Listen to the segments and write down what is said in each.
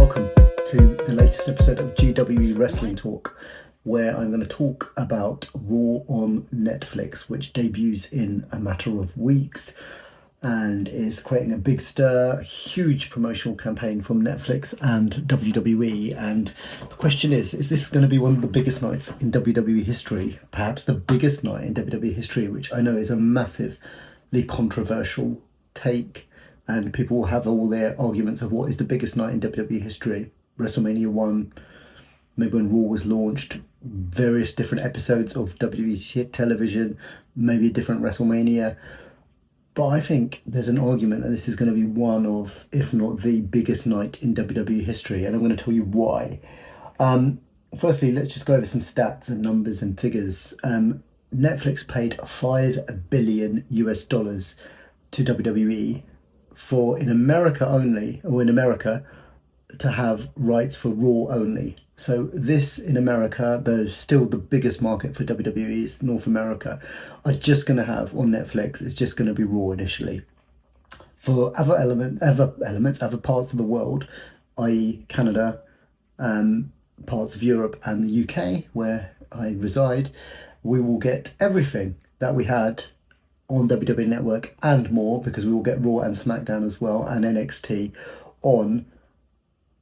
welcome to the latest episode of GWE Wrestling Talk, where I'm going to talk about Raw on Netflix, which debuts in a matter of weeks and is creating a big stir, huge promotional campaign from Netflix and WWE. And the question is this going to be one of the biggest nights in WWE history? Perhaps the biggest night in WWE history, which I know is a massively controversial take, and people will have all their arguments of what is the biggest night in WWE history. WrestleMania 1, maybe when Raw was launched, various different episodes of WWE television, maybe a different WrestleMania. But I think there's an argument that this is going to be one of, if not the biggest night in WWE history, and I'm going to tell you why. Firstly, let's just go over some stats and numbers and figures. Netflix paid $5 billion to WWE for, in America only, or in America, to have rights for Raw only. So this in America, though still the biggest market for WWE is North America, are just going to have on Netflix, it's just going to be Raw initially. For other other parts of the world, i.e. Canada, parts of Europe and the UK, where I reside, we will get everything that we had on WWE Network and more, because we will get Raw and SmackDown as well, and NXT on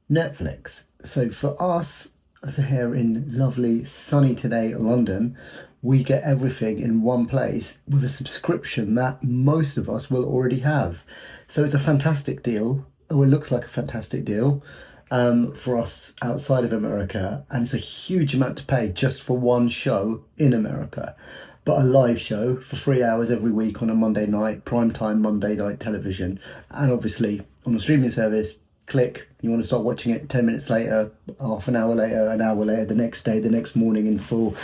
Netflix. So for us over here in lovely sunny today London, we get everything in one place with a subscription that most of us will already have. So it's a fantastic deal, or it looks like a fantastic deal for us outside of America, and it's a huge amount to pay just for one show in America. But a live show for 3 hours every week on a Monday night, primetime Monday night television, and obviously on a streaming service. Click, you want to start watching it 10 minutes later, half an hour later, the next day, the next morning in full.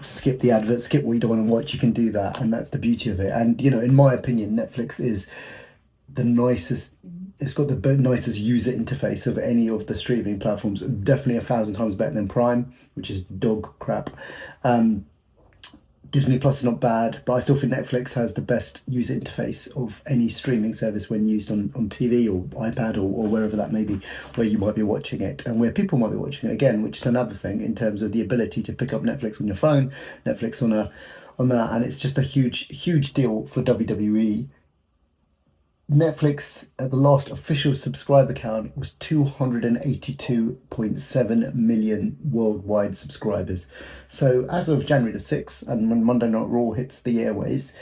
Skip the advert, skip what you don't want to watch, you can do that, and that's the beauty of it. And you know, in my opinion, Netflix is the nicest, it's got the nicest user interface of any of the streaming platforms. Definitely 1,000 times better than Prime, which is dog crap. Disney Plus is not bad, but I still think Netflix has the best user interface of any streaming service when used on TV or iPad or wherever that may be, where you might be watching it and where people might be watching it again, which is another thing in terms of the ability to pick up Netflix on your phone, Netflix on that, and it's just a huge deal for WWE. Netflix, at the last official subscriber count, was 282.7 million worldwide subscribers. So as of January the 6th, and when Monday Night Raw hits the airways,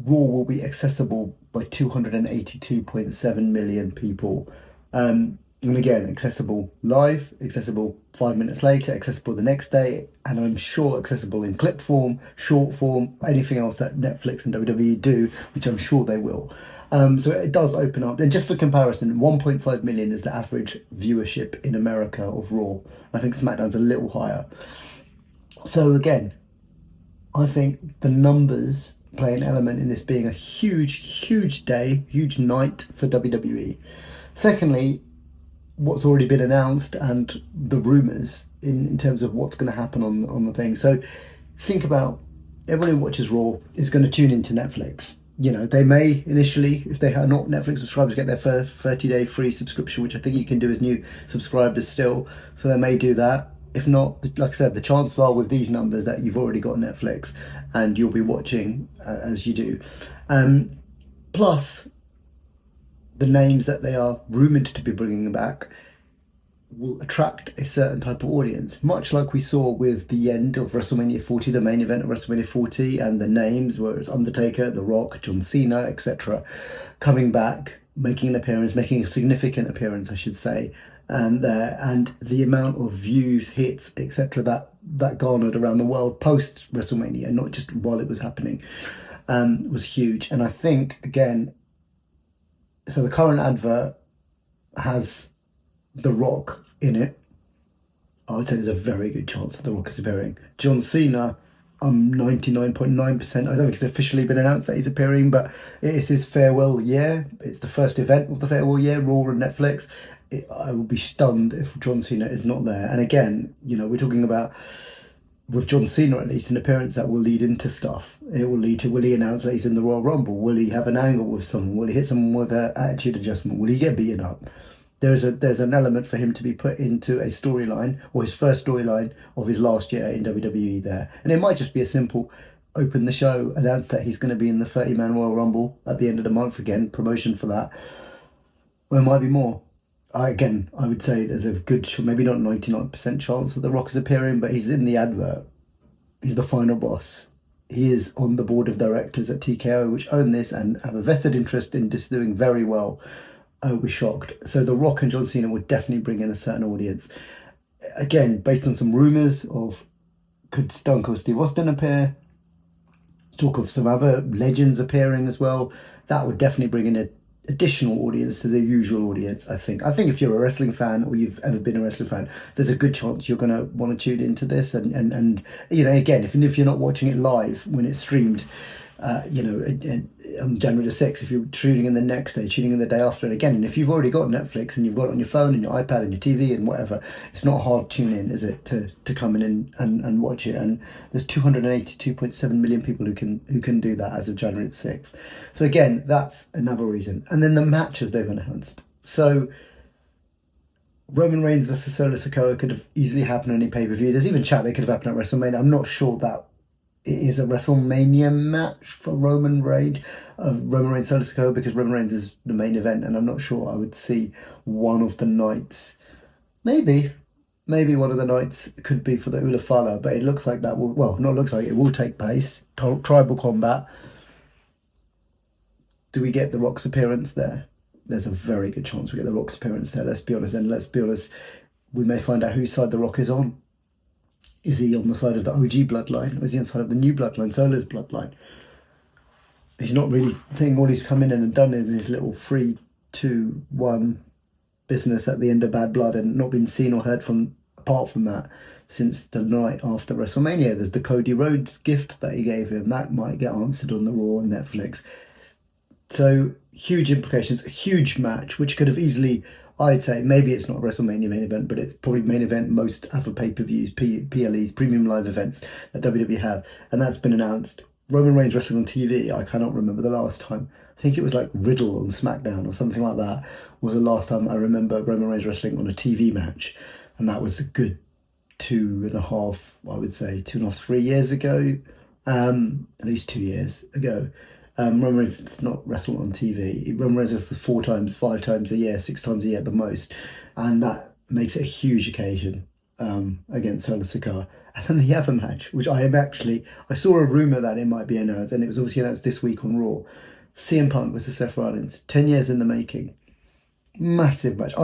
Raw will be accessible by 282.7 million people. And again, accessible live, accessible 5 minutes later, accessible the next day, and I'm sure accessible in clip form, short form, anything else that Netflix and WWE do, which I'm sure they will. So it does open up. And just for comparison, 1.5 million is the average viewership in America of Raw. I think SmackDown's a little higher. So again, I think the numbers play an element in this being a huge day, huge night for WWE. Secondly, what's already been announced and the rumours in terms of what's going to happen on the thing. So think about, everyone who watches Raw is going to tune into Netflix. You know, they may initially, if they are not Netflix subscribers, get their first 30-day free subscription, which I think you can do as new subscribers still. So they may do that. If not, like I said, the chances are with these numbers that you've already got Netflix and you'll be watching as you do. Plus, the names that they are rumoured to be bringing back will attract a certain type of audience, much like we saw with the end of WrestleMania 40, the main event of WrestleMania 40, and the names, where it's Undertaker, The Rock, John Cena, etc., coming back, making a significant appearance, I should say, and the amount of views, hits, etc., that garnered around the world post WrestleMania, not just while it was happening, was huge. And I think, again, so the current advert has The Rock in it. I would say there's a very good chance that The Rock is appearing. John Cena, I'm 99.9%. I don't think it's officially been announced that he's appearing, but it is his farewell year. It's the first event of the farewell year, Raw and Netflix. I will be stunned if John Cena is not there. And again, you know, we're talking about, with John Cena at least, an appearance that will lead into stuff. It will lead to, will he announce that he's in the Royal Rumble? Will he have an angle with someone? Will he hit someone with an attitude adjustment? Will he get beaten up? there's an element for him to be put into a storyline, or his first storyline of his last year in WWE there. And it might just be a simple open the show, announce that he's going to be in the 30-man Royal Rumble at the end of the month, again, promotion for that. Or it might be more. I would say there's a good, maybe not 99% chance that The Rock is appearing, but he's in the advert. He's the final boss. He is on the board of directors at TKO, which own this and have a vested interest in just doing very well. I was shocked. So The Rock and John Cena would definitely bring in a certain audience. Again, based on some rumours of, could Stone Cold Steve Austin appear? Let's talk of some other legends appearing as well. That would definitely bring in an additional audience to the usual audience, I think. I think if you're a wrestling fan, or you've ever been a wrestling fan, there's a good chance you're going to want to tune into this. And you know, again, if you're not watching it live when it's streamed, on January the 6th, if you're tuning in the next day, tuning in the day after, and again, and if you've already got Netflix and you've got it on your phone and your iPad and your TV and whatever, it's not hard to tune in, is it, to come in and watch it. And there's 282.7 million people who can do that as of January the 6th. So again, that's another reason. And then the matches they've announced. So Roman Reigns versus Solo Sikoa could have easily happened on any pay-per-view. There's even chat they could have happened at WrestleMania. I'm not sure that it is a WrestleMania match for Roman Reigns, Solo Sikoa, because Roman Reigns is the main event, and I'm not sure I would see one of the nights. Maybe one of the nights could be for the Ula Fala, but it looks like that will, well, not looks like, it will take place. Tribal combat. Do we get The Rock's appearance there? There's a very good chance we get The Rock's appearance there, let's be honest. And let's be honest, we may find out whose side The Rock is on. Is he on the side of the OG bloodline, or is he on the side of the new bloodline, Solo's bloodline? He's not really thinking what he's come in and done in his little 3-2-1 business at the end of Bad Blood, and not been seen or heard from apart from that since the night after WrestleMania. There's the Cody Rhodes gift that he gave him. That might get answered on the Raw on Netflix. So huge implications, a huge match, which could have easily, I'd say, maybe it's not a WrestleMania main event, but it's probably main event most other pay-per-views, PLEs, premium live events that WWE have. And that's been announced. Roman Reigns wrestling on TV, I cannot remember the last time. I think it was like Riddle on SmackDown or something like that was the last time I remember Roman Reigns wrestling on a TV match. And that was a good 2.5, I would say, 2.5 to 3 years ago. At least 2 years ago. Roman Reigns does not wrestle on TV. Roman Reigns wrestles 4 times, 5 times a year, 6 times a year at the most. And that makes it a huge occasion against Solo Sikoa. And then the other match, which I saw a rumour that it might be announced, and it was obviously announced this week on Raw. CM Punk versus Seth Rollins, 10 years in the making. Massive match.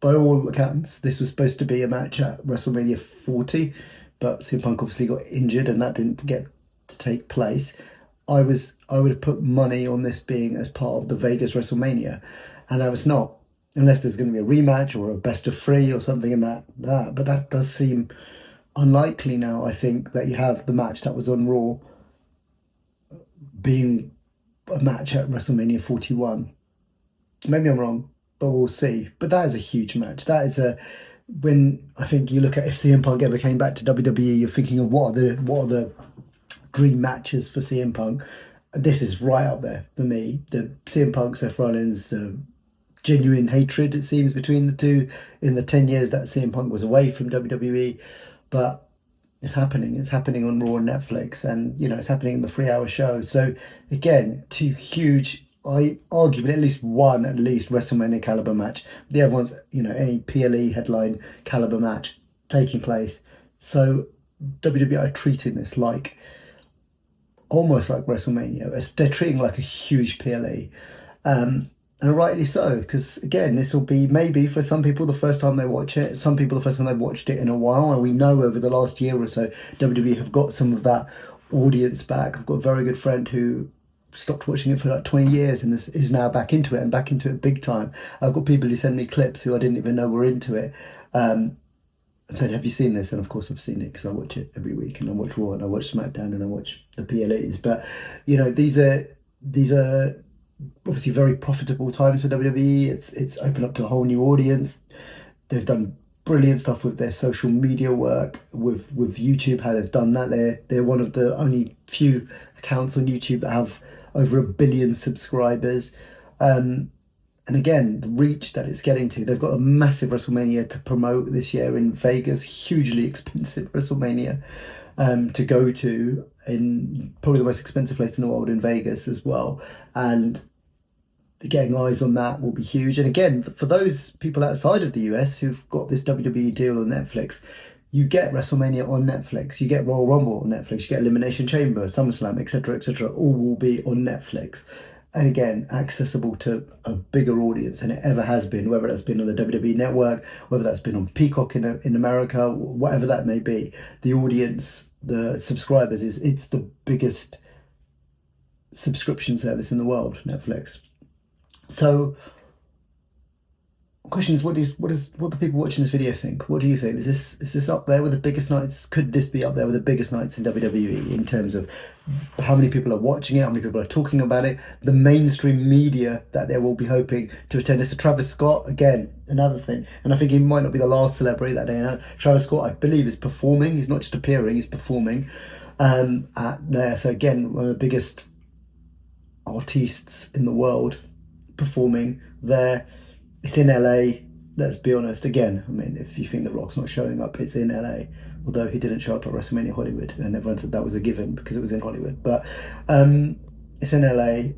By all accounts, this was supposed to be a match at WrestleMania 40, but CM Punk obviously got injured and that didn't get to take place. I would have put money on this being as part of the Vegas WrestleMania, and I was not, unless there's going to be a rematch or a best of 3 or something in that. But that does seem unlikely now. I think that you have the match that was on Raw being a match at WrestleMania 41. Maybe I'm wrong, but we'll see. But that is a huge match. That is when I think you look at if CM Punk ever came back to WWE, you're thinking of what are the dream matches for CM Punk. This is right up there for me. The CM Punk, Seth Rollins, the genuine hatred, it seems, between the two in the 10 years that CM Punk was away from WWE. But it's happening. It's happening on Raw and Netflix, and it's happening in the 3-hour show. So again, 2 huge, arguably at least WrestleMania caliber match. The other one's any PLE headline caliber match taking place. So WWE are treating this like almost like WrestleMania. They're treating like a huge PLE. And rightly so, because again, this will be maybe for some people the first time they watch it, some people the first time they've watched it in a while. And we know over the last year or so, WWE have got some of that audience back. I've got a very good friend who stopped watching it for like 20 years and is now back into it, and back into it big time. I've got people who send me clips who I didn't even know were into it. I said, have you seen this? And of course I've seen it because I watch it every week, and I watch Raw and I watch SmackDown and I watch the PLEs. But these are obviously very profitable times for WWE. It's opened up to a whole new audience. They've done brilliant stuff with their social media work, with YouTube, how they've done that. They're one of the only few accounts on YouTube that have over 1 billion subscribers. And And again, the reach that it's getting to, they've got a massive WrestleMania to promote this year in Vegas, hugely expensive WrestleMania to go to, in probably the most expensive place in the world in Vegas as well. And getting eyes on that will be huge. And again, for those people outside of the US who've got this WWE deal on Netflix, you get WrestleMania on Netflix, you get Royal Rumble on Netflix, you get Elimination Chamber, SummerSlam, etc., etc. All will be on Netflix. And again, accessible to a bigger audience than it ever has been, whether that's been on the WWE Network, whether that's been on Peacock in America, whatever that may be. The audience, the subscribers, it's the biggest subscription service in the world, Netflix. So, the question is, what do people watching this video think? What do you think? Is this up there with the biggest nights? Could this be up there with the biggest nights in WWE in terms of how many people are watching it, how many people are talking about it, the mainstream media that they will be hoping to attend this? So Travis Scott, again, another thing, and I think he might not be the last celebrity that day. Now, Travis Scott, I believe, is performing. He's not just appearing; he's performing at there. So again, one of the biggest artists in the world performing there. It's in LA. Let's be honest. Again, I mean, if you think The Rock's not showing up, it's in LA. Although he didn't show up at WrestleMania Hollywood, and everyone said that was a given because it was in Hollywood. But it's in LA.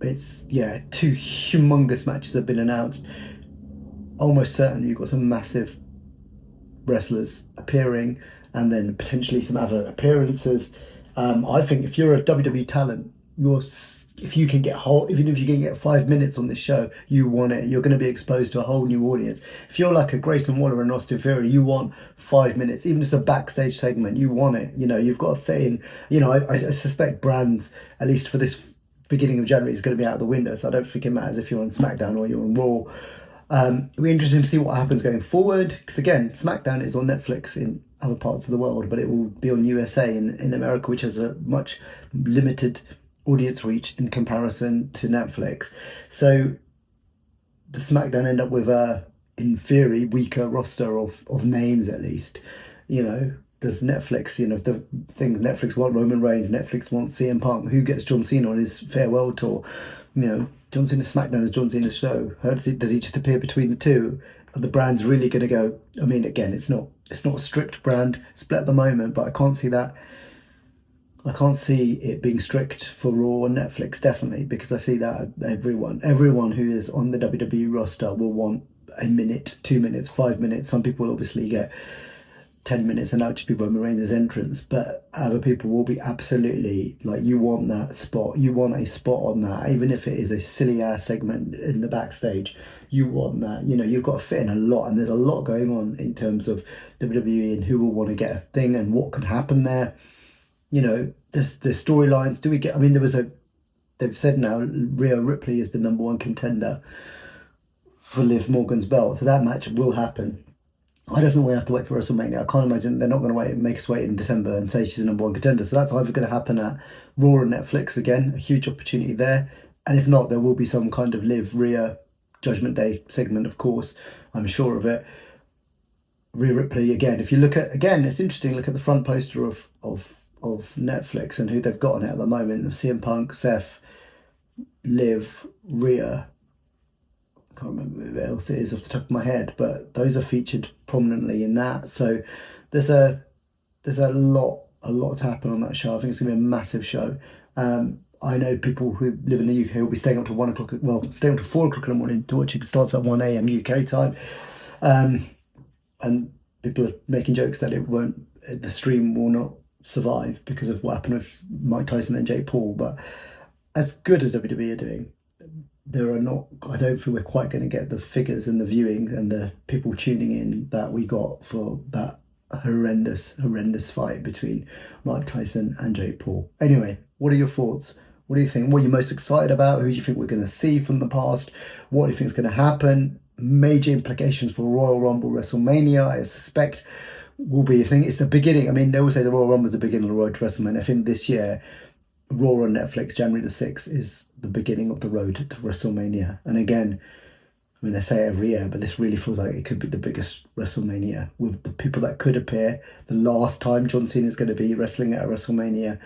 It's two humongous matches have been announced. Almost certain you've got some massive wrestlers appearing, and then potentially some other appearances. I think if you're a WWE talent, if you can get even if you can get 5 minutes on this show, you want it. You're going to be exposed to a whole new audience. If you're like a Grayson Waller and Austin Theory, you want 5 minutes, even if it's a backstage segment. You want it. You've got to fit in. I suspect brands, at least for this beginning of January, is going to be out the window. So I don't think it matters if you're on SmackDown or you're on Raw. It'll be interesting to see what happens going forward, because again, SmackDown is on Netflix in other parts of the world, but it will be on USA in America, which has a much limited audience reach in comparison to Netflix. So the SmackDown end up with a, in theory, weaker roster of names at least. Does Netflix, the things Netflix want Roman Reigns, Netflix wants CM Punk, who gets John Cena on his farewell tour? John Cena's SmackDown is John Cena's show. How does he just appear between the two? Are the brands really going to go? I mean, again, it's not a strict brand split at the moment, but I can't see that. I can't see it being strict for Raw and Netflix, definitely, because I see that everyone who is on the WWE roster will want a minute, 2 minutes, 5 minutes. Some people will obviously get 10 minutes, and that would just be Roman Reigns' entrance. But other people will be absolutely like, you want that spot. You want a spot on that, even if it is a silly ass segment in the backstage. You want that. You've got to fit in a lot, and there's a lot going on in terms of WWE and who will want to get a thing and what can happen there. There's storylines. Do we get? I mean, they've said now Rhea Ripley is the number one contender for Liv Morgan's belt, so that match will happen. I don't think we have to wait for WrestleMania. I can't imagine they're not going to make us wait in December and say she's the number one contender. So that's either going to happen at Raw and Netflix again, a huge opportunity there. And if not, there will be some kind of Liv Rhea Judgment Day segment, of course. I'm sure of it. Rhea Ripley again. If you look at, again, it's interesting. Look at the front poster of Netflix and who they've got on it at the moment. CM Punk, Seth, Liv, Rhea. I can't remember who else it is off the top of my head, but those are featured prominently in that. So there's a lot to happen on that show. I think it's gonna be a massive show. I know people who live in the UK will be staying up to 1 o'clock. Staying up to 4 o'clock in the morning to watch it. It starts at 1 a.m. UK time, and people are making jokes that the stream will not survive because of what happened with Mike Tyson and Jake Paul. But as good as WWE are doing, I don't think we're quite going to get the figures and the viewing and the people tuning in that we got for that horrendous fight between Mike Tyson and Jake Paul. Anyway, what are your thoughts? What do you think? What are you most excited about? Who do you think we're going to see from the past? What do you think is going to happen? Major implications for Royal Rumble, WrestleMania, I suspect, will be a thing. It's the beginning. I mean, they always say the Royal Rumble is the beginning of the road to WrestleMania. I think this year, Raw on Netflix, January the 6th, is the beginning of the road to WrestleMania. And again, I mean, they say it every year, but this really feels like it could be the biggest WrestleMania with the people that could appear. The last time John Cena is going to be wrestling at a WrestleMania.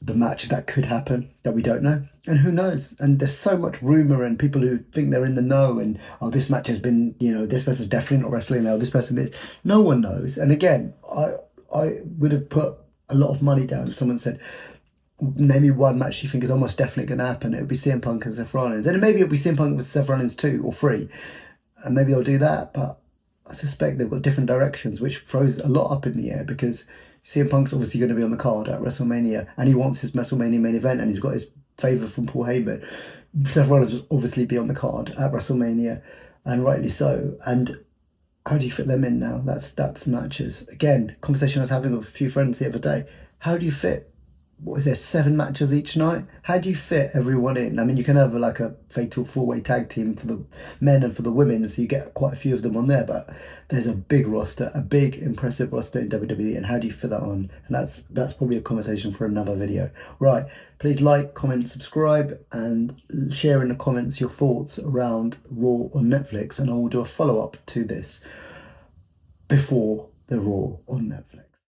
the matches that could happen that we don't know, and who knows. And there's so much rumor and people who think they're in the know, and oh, this match has been, this person's definitely not wrestling now, this person is. No one knows. And again, I would have put a lot of money down if someone said, name me one match you think is almost definitely going to happen. It would be CM Punk and Seth Rollins, and maybe it'll be CM Punk with Seth Rollins 2 or 3, and maybe they'll do that. But I suspect they've got different directions, which throws a lot up in the air, because CM Punk's obviously going to be on the card at WrestleMania, and he wants his WrestleMania main event, and he's got his favour from Paul Heyman. Seth Rollins will obviously be on the card at WrestleMania, and rightly so. And how do you fit them in now? That's matches. Again, conversation I was having with a few friends the other day. How do you fit, what is there, 7 matches each night? How do you fit everyone in? I mean, you can have like a fatal 4-way tag team for the men and for the women, so you get quite a few of them on there, but there's a big roster, a big impressive roster in WWE, and how do you fit that on? And that's probably a conversation for another video. Right, please like, comment, subscribe, and share in the comments your thoughts around Raw on Netflix, and I will do a follow-up to this before the Raw on Netflix.